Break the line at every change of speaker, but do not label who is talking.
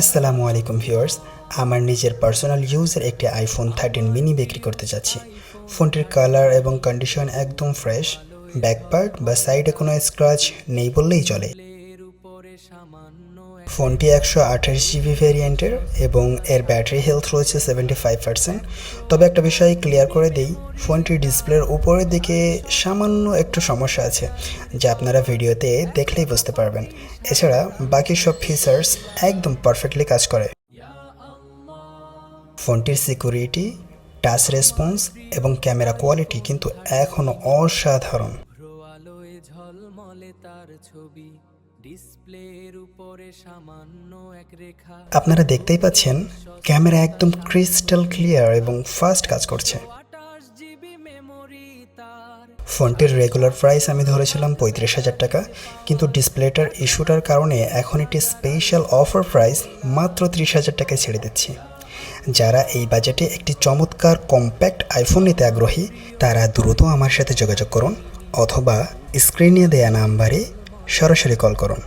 আসসালামু আলাইকুম ভিউয়ার্স। আমার নিজের পার্সোনাল ইউজের একটি আইফোন 13 মিনি বিক্রি করতে যাচ্ছি। ফোনটির কালার এবং কন্ডিশন একদম ফ্রেশ। ব্যাক পার্ট বা সাইডে কোনো স্ক্র্যাচ নেই বললেই চলে। ফোনটি 128 জিবি ভ্যারিয়েন্টের এবং এর ব্যাটারি হেলথ রয়েছে 75%। তবে একটা বিষয় ক্লিয়ার করে দেই, ফোনটির ডিসপ্লের উপরের দিকে সামান্য একটু সমস্যা আছে, যা আপনারা ভিডিওতে দেখলেই বুঝতে পারবেন। এছাড়া বাকি সব ফিচার্স একদম পারফেক্টলি কাজ করে। ফোনটির সিকিউরিটি, টাচ রেসপন্স এবং ক্যামেরা কোয়ালিটি কিন্তু এখনও অসাধারণ। আপনারা দেখতেই পাচ্ছেন, ক্যামেরা একদম ক্রিস্টাল ক্লিয়ার এবং ফাস্ট কাজ করছে। ফোনটির রেগুলার প্রাইস আমি ধরেছিলাম 35,000 টাকা, কিন্তু ডিসপ্লেটার ইস্যুটার কারণে এখন একটি স্পেশাল অফার প্রাইস মাত্র 30,000 টাকায় ছেড়ে দিচ্ছি। যারা এই বাজেটে একটি চমৎকার কম্প্যাক্ট আইফোন নিতে আগ্রহী, তারা দ্রুত আমার সাথে যোগাযোগ করুন অথবা স্ক্রিনে দেয়া নাম্বারে সরাসরি কল করুন।